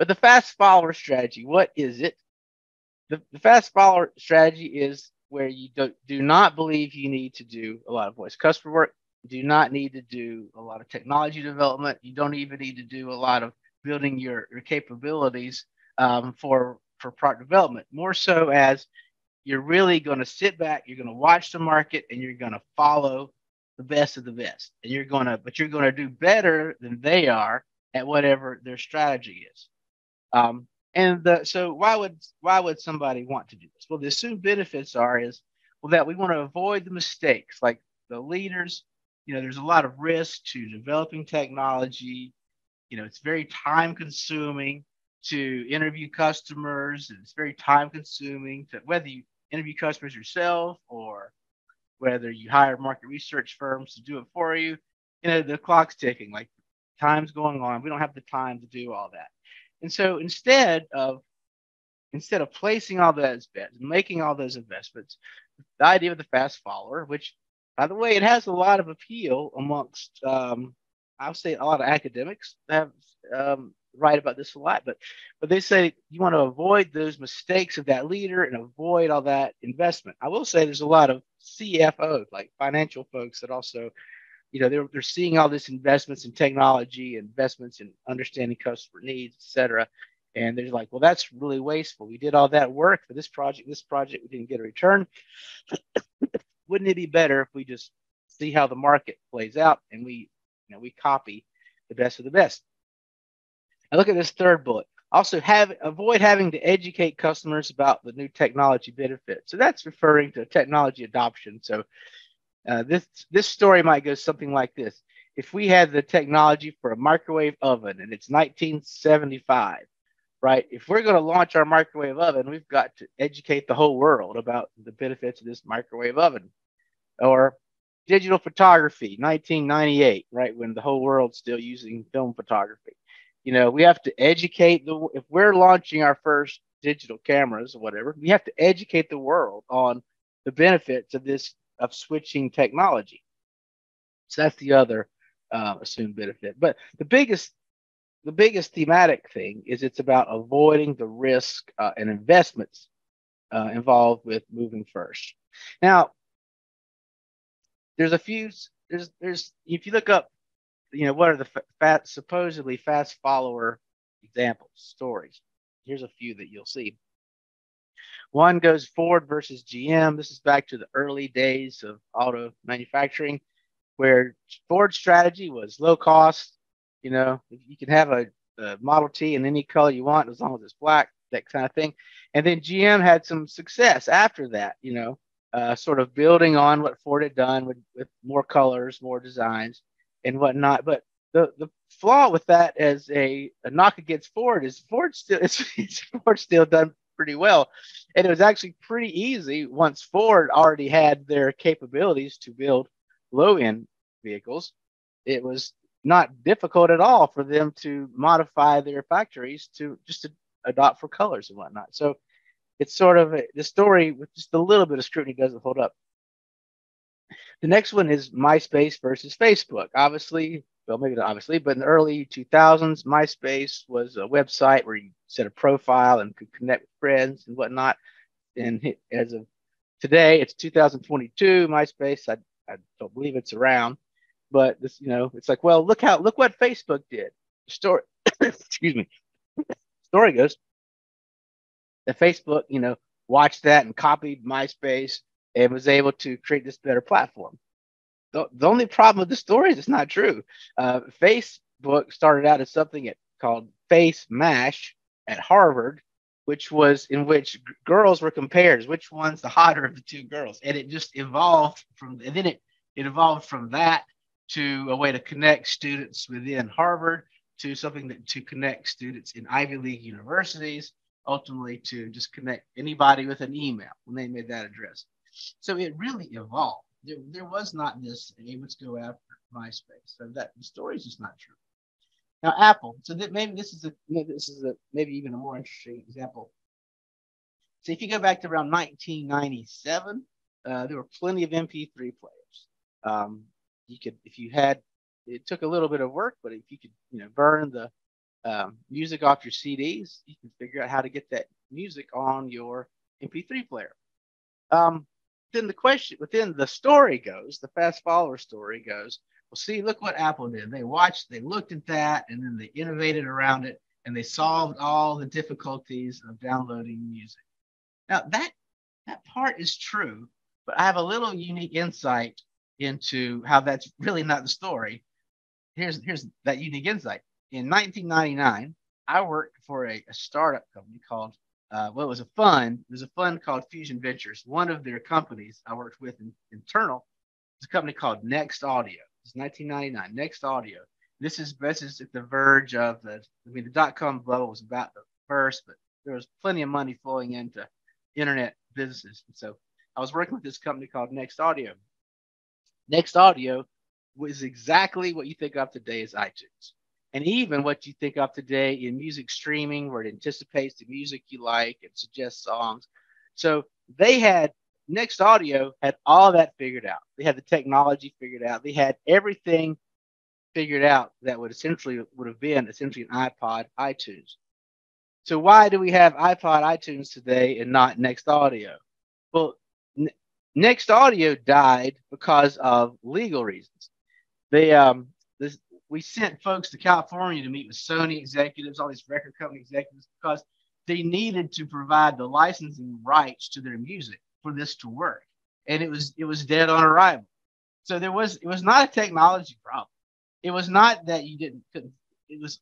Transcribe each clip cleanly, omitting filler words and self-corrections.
But the fast follower strategy, what is it? The fast follower strategy is where you do not believe you need to do a lot of voice customer work. You do not need to do a lot of technology development. You don't even need to do a lot of building your capabilities for product development. More so as you're really going to sit back, you're going to watch the market, and you're going to follow the best of the best. And you're going to do better than they are at whatever their strategy is. So why would somebody want to do this? Well, the assumed benefits is that we want to avoid the mistakes like the leaders. There's a lot of risk to developing technology. It's very time consuming to interview customers. And it's very time consuming to whether you interview customers yourself or whether you hire market research firms to do it for you. The clock's ticking, like time's going on. We don't have the time to do all that. And so instead of placing all those bets, making all those investments, the idea of the fast follower, which, by the way, it has a lot of appeal amongst, I'll say, a lot of academics have write about this a lot, but they say you want to avoid those mistakes of that leader and avoid all that investment. I will say there's a lot of CFOs, like financial folks, that also, they're seeing all this investments in technology, investments in understanding customer needs, et cetera. And they're like, well, that's really wasteful. We did all that work for this project. We didn't get a return. Wouldn't it be better if we just see how the market plays out and we copy the best of the best? Now look at this third bullet. Also, avoid having to educate customers about the new technology benefits. So that's referring to technology adoption. So this story might go something like this. If we had the technology for a microwave oven and it's 1975, right? If we're going to launch our microwave oven, we've got to educate the whole world about the benefits of this microwave oven. Or digital photography, 1998, right? When the whole world's still using film photography. We have to educate if we're launching our first digital cameras or whatever, we have to educate the world on the benefits of switching technology. So that's the other assumed benefit. But the biggest thematic thing is it's about avoiding the risk and investments involved with moving first. Now, there's if you look up, what are the supposedly fast follower examples, stories? Here's a few that you'll see. One goes Ford versus GM. This is back to the early days of auto manufacturing, where Ford's strategy was low cost. You can have a Model T in any color you want as long as it's black, that kind of thing. And then GM had some success after that, sort of building on what Ford had done with more colors, more designs, and whatnot. But the flaw with that as a knock against Ford is Ford's still done pretty well. And it was actually pretty easy once Ford already had their capabilities to build low-end vehicles. It was not difficult at all for them to modify their factories to adopt for colors and whatnot. So it's sort of the story with just a little bit of scrutiny doesn't hold up. The next one is MySpace versus Facebook. Obviously, well, maybe not obviously, but in the early 2000s, MySpace was a website where you set a profile and could connect with friends and whatnot. And as of today, it's 2022. MySpace, I don't believe it's around, but this, it's like, well, look what Facebook did. The story, excuse me. Story goes that Facebook, watched that and copied MySpace and was able to create this better platform. The only problem with the story is it's not true. Facebook started out as something called Face Mash at Harvard, which girls were compared. Which one's the hotter of the two girls? And it just evolved it evolved from that to a way to connect students within Harvard, to something to connect students in Ivy League universities, ultimately to just connect anybody with an email when they made that address. So it really evolved. There was not this, hey, let's go after MySpace. So that the story is just not true. Now, Apple. So that maybe this is maybe even a more interesting example. So if you go back to around 1997, there were plenty of MP3 players. It took a little bit of work, but if you could, burn the music off your CDs. You can figure out how to get that music on your MP3 player. Then the question within the story goes, the fast follower story goes, well, see, look what Apple did. They looked at that, and then they innovated around it, and they solved all the difficulties of downloading music. Now, that part is true, but I have a little unique insight into how that's really not the story. Here's that unique insight. In 1999, I worked for a startup company called well, it was a fund. There's a fund called Fusion Ventures. One of their companies I worked with internal is a company called Next Audio. It's 1999. Next Audio. This is at the verge of the dot-com bubble was about to burst, but there was plenty of money flowing into internet businesses. And so I was working with this company called Next Audio. Next Audio was exactly what you think of today as iTunes. And even what you think of today in music streaming, where it anticipates the music you like and suggests songs. So Next Audio had all that figured out. They had the technology figured out. They had everything figured out that would have been essentially an iPod iTunes. So why do we have iPod iTunes today and not Next Audio? Well, Next Audio died because of legal reasons. We sent folks to California to meet with Sony executives, all these record company executives, because they needed to provide the licensing rights to their music for this to work. And it was dead on arrival. So it was not a technology problem. It was not that couldn't. It was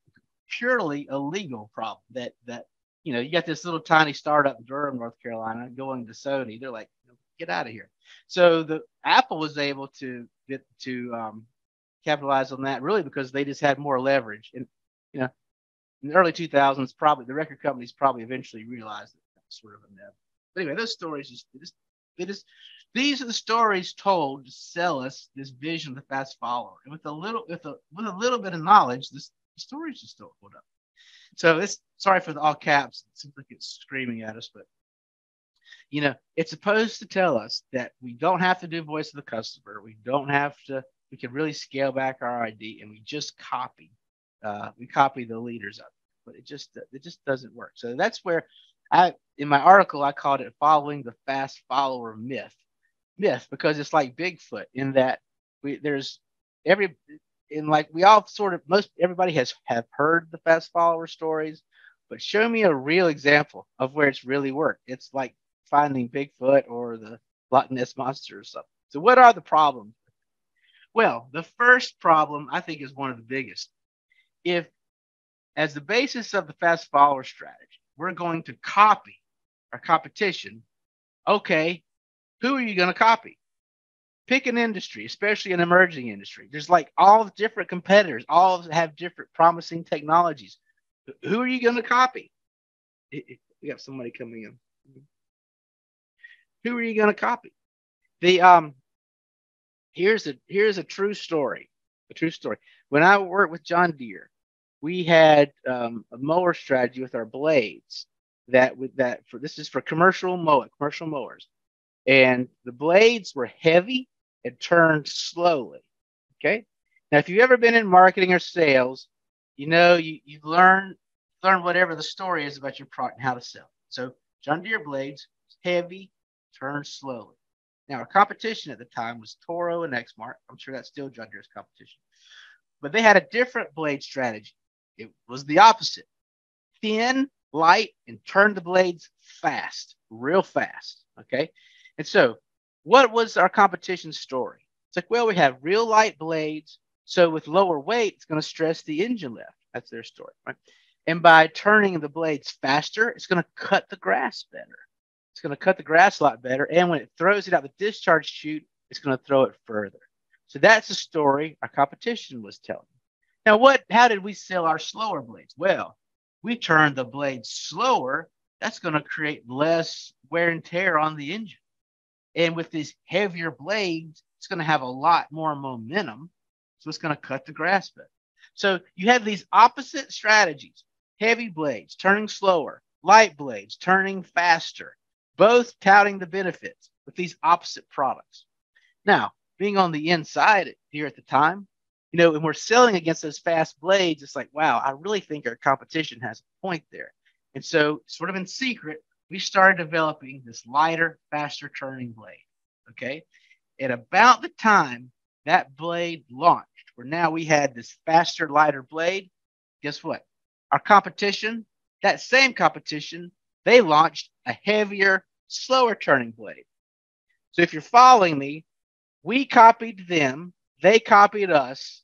purely a legal problem that you got this little tiny startup in Durham, North Carolina, going to Sony. They're like, get out of here. So the Apple was able to get to capitalize on that really because they just had more leverage. And in the early 2000s, probably the record companies probably eventually realized that was sort of a myth. But anyway, those stories these are the stories told to sell us this vision of the fast follower. And with a little bit of knowledge, the stories just don't hold up. So sorry for the all caps. It seems like it's screaming at us, but it's supposed to tell us that we don't have to do voice of the customer. We can really scale back our ID, and we just copy the leaders of it. But it just doesn't work. So that's where in my article, I called it following the fast follower myth, because it's like Bigfoot in that everybody have heard the fast follower stories, but show me a real example of where it's really worked. It's like finding Bigfoot or the Loch Ness monster or something. So what are the problems? Well, the first problem I think is one of the biggest. If as the basis of the fast follower strategy, we're going to copy our competition, okay, who are you going to copy? Pick an industry, especially an emerging industry. There's like all different competitors, all have different promising technologies. Who are you going to copy? We got somebody coming in. Who are you going to copy? Here's a true story. A true story. When I worked with John Deere, we had a mower strategy with our blades this is for commercial mowers, and the blades were heavy and turned slowly. Okay. Now, if you've ever been in marketing or sales, you learn whatever the story is about your product and how to sell. So John Deere blades, heavy, turn slowly. Now, our competition at the time was Toro and Exmark. I'm sure that's still John Deere's competition. But they had a different blade strategy. It was the opposite. Thin, light, and turn the blades fast, real fast. Okay. And so what was our competition story? It's like, well, we have real light blades. So with lower weight, it's going to stress the engine lift. That's their story, right? And by turning the blades faster, it's going to cut the grass better. It's going to cut the grass a lot better. And when it throws it out the discharge chute, it's going to throw it further. So that's the story our competition was telling. Now, how did we sell our slower blades? Well, we turned the blades slower. That's going to create less wear and tear on the engine. And with these heavier blades, it's going to have a lot more momentum. So it's going to cut the grass better. So you have these opposite strategies: heavy blades turning slower, light blades turning faster, both touting the benefits with these opposite products. Now, being on the inside here at the time, when we're selling against those fast blades, it's like, wow, I really think our competition has a point there. And so, sort of in secret, we started developing this lighter, faster turning blade. Okay. At about the time that blade launched, where now we had this faster, lighter blade, guess what? Our competition, that same competition, they launched a heavier, slower turning blade. So if you're following me, we copied them, they copied us.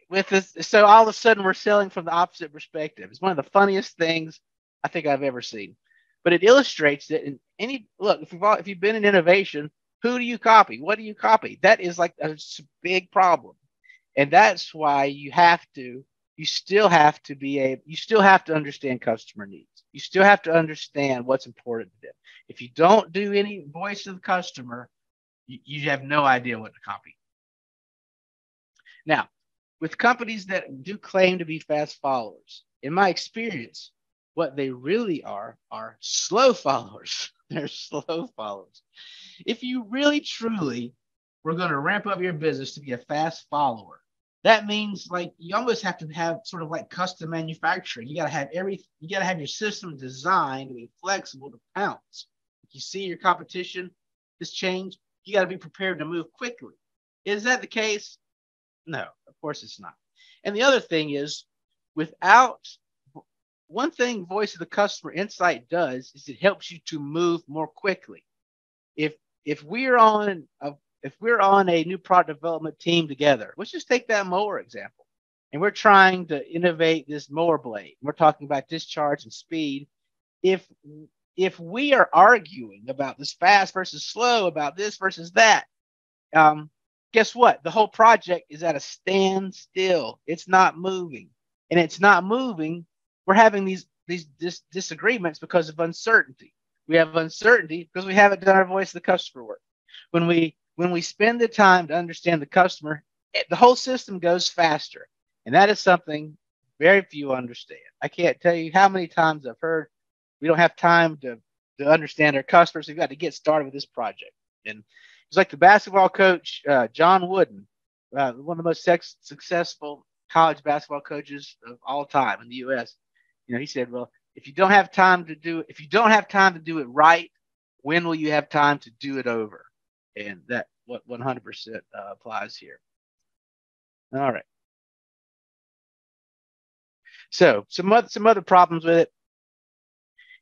With this, so all of a sudden we're selling from the opposite perspective. It's one of the funniest things I think I've ever seen. But it illustrates that in any look, if you've been in innovation, who do you copy? What do you copy? That is like a big problem. And that's why you still have to understand customer needs. You still have to understand what's important to them. If you don't do any voice of the customer, you have no idea what to copy. Now, with companies that do claim to be fast followers, in my experience, what they really are slow followers. They're slow followers. If you really truly were going to ramp up your business to be a fast follower, that means like you almost have to have sort of like custom manufacturing. You got to have your system designed to be flexible to pounce. If you see your competition has changed, you got to be prepared to move quickly. Is that the case? No, of course it's not. And the other thing is, one thing Voice of the Customer Insight does is it helps you to move more quickly. If we're on a new product development team together, let's just take that mower example, and we're trying to innovate this mower blade. We're talking about discharge and speed. If we are arguing about this fast versus slow, about this versus that, guess what? The whole project is at a standstill. It's not moving, and it's not moving. We're having these disagreements because of uncertainty. We have uncertainty because we haven't done our voice of the customer work. When we spend the time to understand the customer, the whole system goes faster, and that is something very few understand. I can't tell you how many times I've heard we don't have time to understand our customers. We've got to get started with this project. And it's like the basketball coach, John Wooden, one of the most successful college basketball coaches of all time in the U.S. He said, well, if you don't have time to do it right, when will you have time to do it over? And that what 100% applies here. All right. So some other problems with it.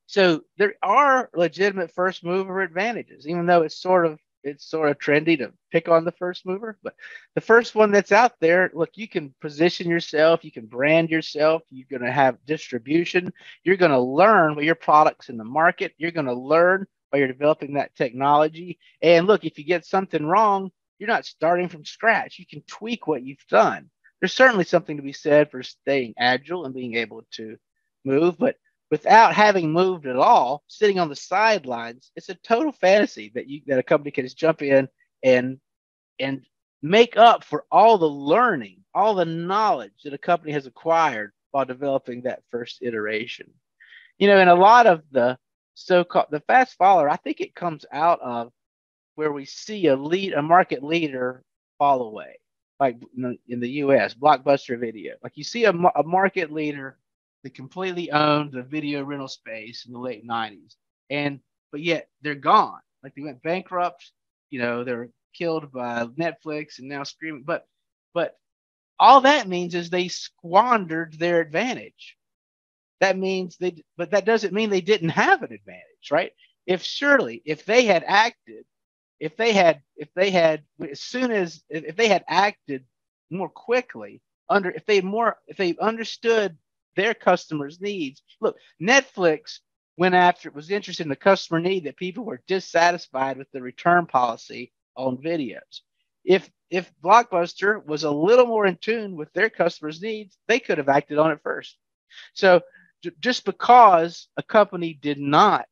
So there are legitimate first mover advantages, even though it's sort of trendy to pick on the first mover. But the first one that's out there, look, you can position yourself, you can brand yourself, you're going to have distribution, you're going to learn what your product's in the market, you're going to learn while you're developing that technology. And look, if you get something wrong, you're not starting from scratch. You can tweak what you've done. There's certainly something to be said for staying agile and being able to move, but without having moved at all, sitting on the sidelines, it's a total fantasy that a company can just jump in and make up for all the learning, all the knowledge that a company has acquired while developing that first iteration. And a lot of the so-called the fast follower, I think it comes out of where we see a market leader fall away, like in the U.S., Blockbuster Video. Like you see a market leader that completely owned the video rental space in the late 90s. But yet they're gone. Like they went bankrupt, they were killed by Netflix and now streaming. But all that means is they squandered their advantage. That means but that doesn't mean they didn't have an advantage, right? If they had acted more quickly, if they understood their customers' needs. Look, Netflix was interested in the customer need that people were dissatisfied with the return policy on videos. If Blockbuster was a little more in tune with their customers' needs, they could have acted on it first. So just because a company did not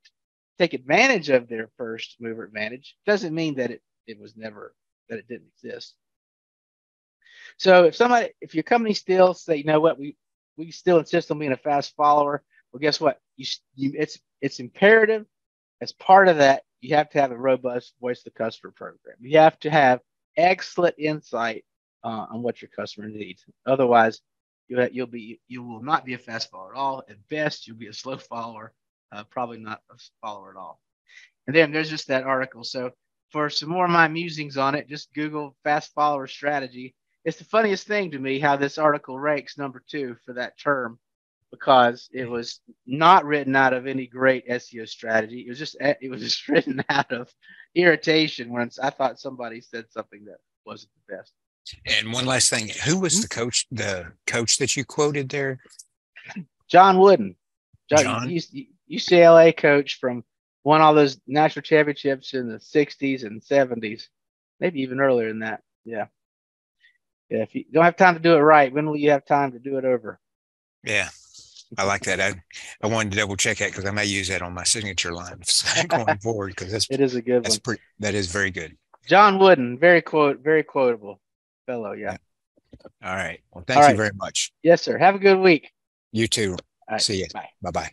take advantage of their first mover advantage doesn't mean that it didn't exist. So if your company still say, you know what, we still insist on being a fast follower, well, guess what? It's imperative. As part of that, you have to have a robust voice of the customer program. You have to have excellent insight on what your customer needs. Otherwise, you will not be a fast follower at all. At best, you'll be a slow follower, probably not a follower at all. And then there's just that article. So for some more of my musings on it, just Google fast follower strategy. It's the funniest thing to me how this article ranks number 2 for that term, because it was not written out of any great SEO strategy. It was just written out of irritation when I thought somebody said something that wasn't the best. And one last thing, who was the coach that you quoted there? John Wooden, John? UCLA coach from won all those national championships in the 60s and 70s, maybe even earlier than that. Yeah. Yeah. If you don't have time to do it right, when will you have time to do it over? Yeah. I like that. I wanted to double check that because I may use that on my signature line going forward, because it is a good one. That is very good. John Wooden, very quotable fellow. Yeah. All right. Well, thank you very much. Yes, sir. Have a good week. You too. Right. See you. Bye. Bye-bye.